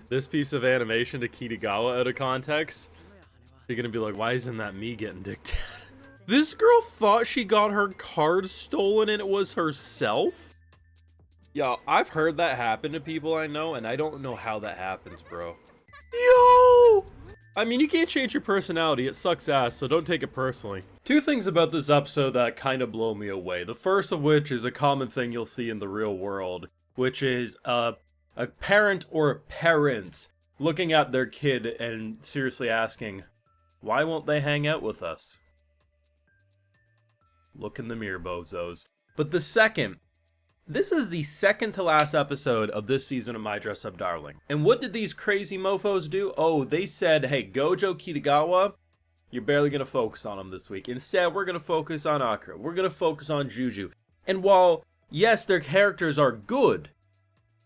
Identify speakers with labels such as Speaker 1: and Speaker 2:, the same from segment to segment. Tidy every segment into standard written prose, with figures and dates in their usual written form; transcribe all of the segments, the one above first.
Speaker 1: this piece of animation to Kitagawa out of context, you're gonna be like, why isn't that me getting dicked at? This girl thought she got her card stolen and it was herself? Yo, I've heard that happen to people I know, and I don't know how that happens, bro. Yo! I mean, you can't change your personality, it sucks ass, so don't take it personally. Two things about this episode that kind of blow me away. The first of which is a common thing you'll see in the real world, which is a parent or parents looking at their kid and seriously asking, why won't they hang out with us? Look in the mirror, bozos. But the second, this is the second to last episode of this season of My Dress Up Darling. And what did these crazy mofos do? Oh, they said, hey, Gojo Kitagawa, you're barely going to focus on him this week. Instead, we're going to focus on Akira. We're going to focus on Juju. And while, yes, their characters are good,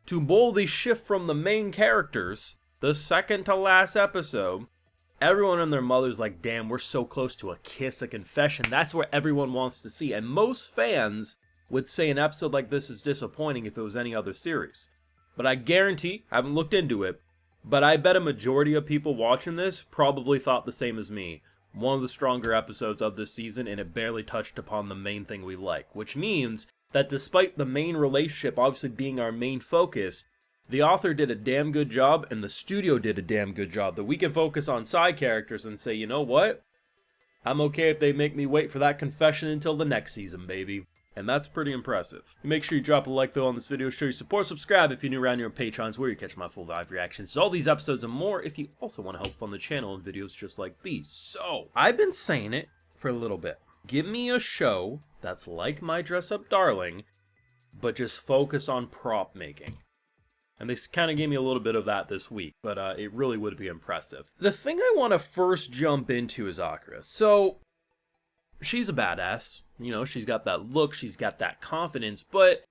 Speaker 1: to boldly shift from the main characters, the second to last episode, everyone and their mother's like, damn, we're so close to a kiss, a confession. That's what everyone wants to see. And most fans would say an episode like this is disappointing if it was any other series. But I guarantee, I haven't looked into it, but I bet a majority of people watching this probably thought the same as me. One of the stronger episodes of this season, and it barely touched upon the main thing we like. Which means that despite the main relationship obviously being our main focus, the author did a damn good job, and the studio did a damn good job, that we can focus on side characters and say, you know what? I'm okay if they make me wait for that confession until the next season, baby. And that's pretty impressive. Make sure you drop a like though on this video, show your support, subscribe if you're new around here on Patreons where you catch my full live reactions to all these episodes and more if you also want to help fund the channel and videos just like these. So, I've been saying it for a little bit. Give me a show that's like My Dress Up Darling, but just focus on prop making. And they kind of gave me a little bit of that this week, but it really would be impressive. The thing I want to first jump into is Akira. So, she's a badass. You know, she's got that look, she's got that confidence, but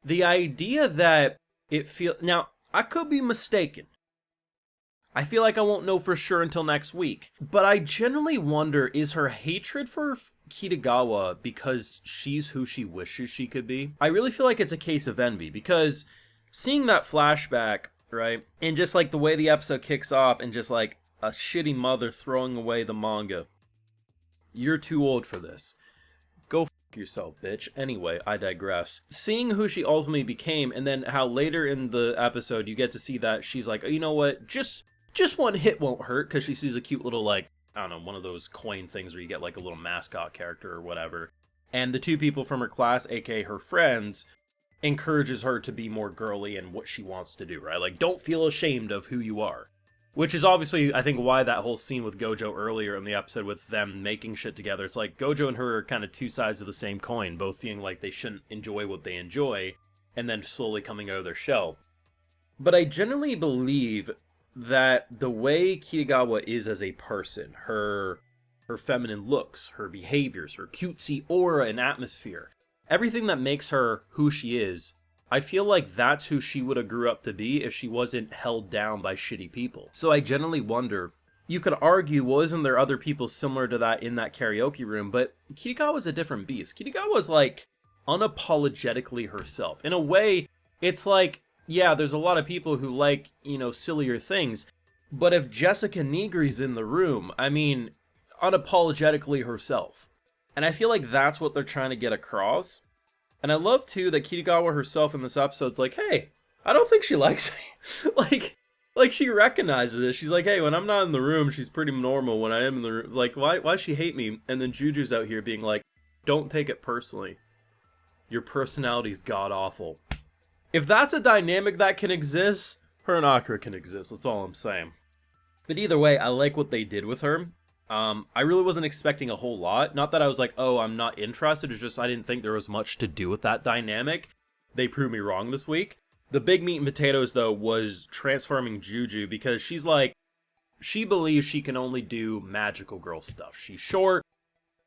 Speaker 1: the idea that it feels... Now, I could be mistaken. I feel like I won't know for sure until next week. But I generally wonder, is her hatred for Kitagawa because she's who she wishes she could be? I really feel like it's a case of envy, because seeing that flashback, right, and just like the way the episode kicks off, and just like a shitty mother throwing away the manga. You're too old for this. Go f*** yourself, bitch. Anyway, I digress. Seeing who she ultimately became, and then how later in the episode you get to see that she's like, oh, you know what, just one hit won't hurt, because she sees a cute little, like, I don't know, one of those coin things where you get like a little mascot character or whatever. And the two people from her class, aka her friends, encourages her to be more girly in what she wants to do, right? Like, don't feel ashamed of who you are. Which is obviously, I think, why that whole scene with Gojo earlier in the episode with them making shit together. It's like Gojo and her are kind of two sides of the same coin, both feeling like they shouldn't enjoy what they enjoy, and then slowly coming out of their shell. But I generally believe that the way Kitagawa is as a person, her feminine looks, her behaviors, her cutesy aura and atmosphere, everything that makes her who she is, I feel like that's who she would have grew up to be if she wasn't held down by shitty people. So I generally wonder, you could argue, well, isn't there other people similar to that in that karaoke room? But Kitagawa's a different beast. Kitagawa's like unapologetically herself. In a way, it's like, yeah, there's a lot of people who like, you know, sillier things. But if Jessica Nigri's in the room, I mean, unapologetically herself. And I feel like that's what they're trying to get across. And I love, too, that Kitagawa herself in this episode's like, hey, I don't think she likes me. like, she recognizes it. She's like, hey, when I'm not in the room, she's pretty normal. When I am in the room, it's like, why she hate me? And then Juju's out here being like, don't take it personally. Your personality's god-awful. If that's a dynamic that can exist, her and Akira can exist. That's all I'm saying. But either way, I like what they did with her. I really wasn't expecting a whole lot. Not that I was like, oh, I'm not interested. It's just I didn't think there was much to do with that dynamic. They proved me wrong this week. The big meat and potatoes, though, was transforming Juju, because she's like, she believes she can only do magical girl stuff. She's short,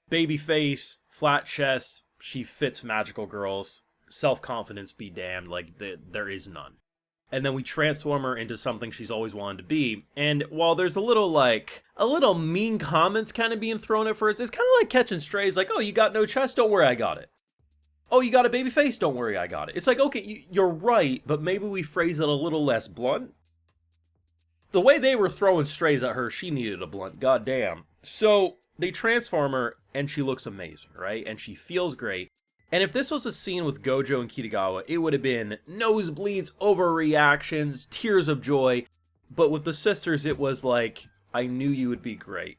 Speaker 1: baby face, flat chest. She fits magical girls. Self-confidence be damned. Like, there is none. And then we transform her into something she's always wanted to be. And while there's a little mean comments kind of being thrown at first, it's kind of like catching strays, like, oh, you got no chest? Don't worry, I got it. Oh, you got a baby face? Don't worry, I got it. It's like, okay, you're right, but maybe we phrase it a little less blunt. The way they were throwing strays at her, she needed a blunt. Goddamn. So they transform her, and she looks amazing, right? And she feels great. And if this was a scene with Gojo and Kitagawa, it would have been nosebleeds, overreactions, tears of joy. But with the sisters, it was like, I knew you would be great.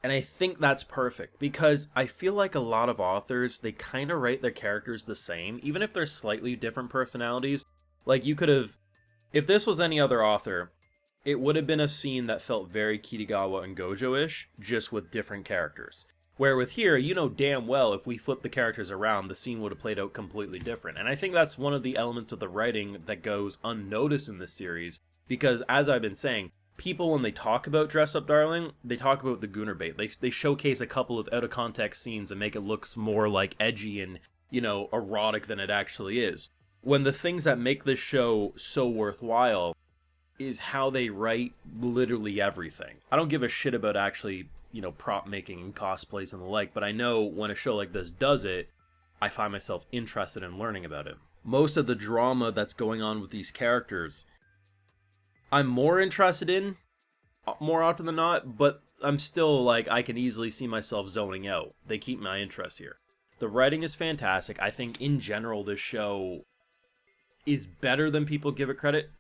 Speaker 1: And I think that's perfect, because I feel like a lot of authors, they kind of write their characters the same, even if they're slightly different personalities. Like, you could have, if this was any other author, it would have been a scene that felt very Kitagawa and Gojo-ish, just with different characters. Where with here, you know damn well if we flip the characters around, the scene would have played out completely different. And I think that's one of the elements of the writing that goes unnoticed in this series, because as I've been saying, people, when they talk about Dress Up Darling, they talk about the Gooner bait. They showcase a couple of out-of-context scenes and make it look more like edgy and, you know, erotic than it actually is. When the things that make this show so worthwhile is how they write literally everything. I don't give a shit about actually, you know, prop making and cosplays and the like, but I know when a show like this does it, I find myself interested in learning about it. Most of the drama that's going on with these characters, I'm more interested in, more often than not, but I'm still like, I can easily see myself zoning out. They keep my interest here. The writing is fantastic. I think in general this show is better than people give it credit.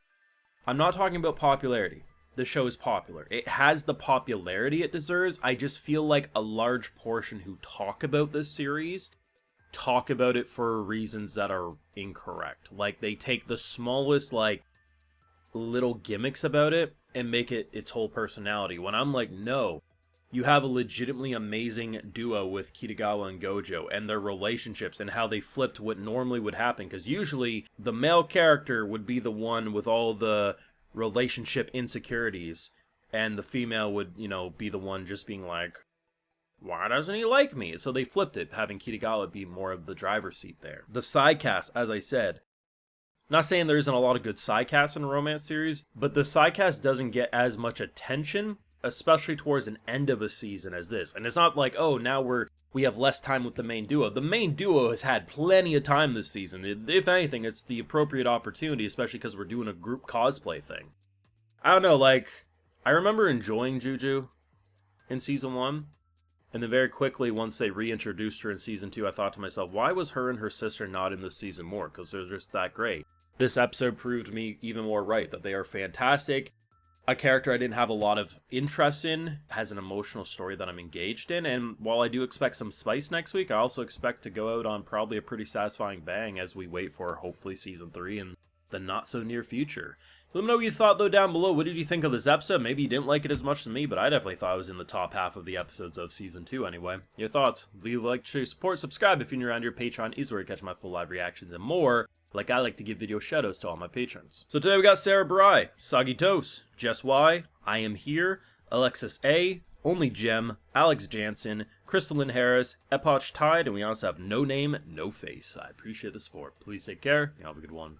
Speaker 1: I'm not talking about popularity. The show is popular. It has the popularity it deserves. I just feel like a large portion who talk about this series talk about it for reasons that are incorrect. Like, they take the smallest, like, little gimmicks about it and make it its whole personality. When I'm like, no, you have a legitimately amazing duo with Kitagawa and Gojo and their relationships and how they flipped what normally would happen. Because usually the male character would be the one with all the relationship insecurities, and the female would, you know, be the one just being like, why doesn't he like me? So they flipped it, having Kitagawa be more of the driver's seat there. The side cast, as I said, not saying there isn't a lot of good side casts in a romance series, but the side cast doesn't get as much attention, especially towards an end of a season as this. And it's not like, oh, now we have less time with the main duo. The main duo has had plenty of time this season. If anything, it's the appropriate opportunity, especially because we're doing a group cosplay thing. I don't know, like, I remember enjoying Juju in Season 1, and then very quickly, once they reintroduced her in Season 2, I thought to myself, why was her and her sister not in this season more? Because they're just that great. This episode proved me even more right, that they are fantastic. A character I didn't have a lot of interest in has an emotional story that I'm engaged in, and while I do expect some spice next week, I also expect to go out on probably a pretty satisfying bang as we wait for, hopefully, Season 3 in the not-so-near future. Let me know what you thought, though, down below. What did you think of this episode? Maybe you didn't like it as much as me, but I definitely thought it was in the top half of the episodes of Season 2 anyway. Your thoughts? Leave a like, share, support, subscribe if you're new around here. Patreon is where you catch my full live reactions and more. Like, I like to give video shoutouts to all my patrons. So today we got Sarah Barai, Soggy Toast, Jess Y, I Am Here, Alexis A, Only Gem, Alex Jansen, Crystalline Harris, Epoch Tide, and we also have No Name, No Face. I appreciate the support. Please take care, and have a good one.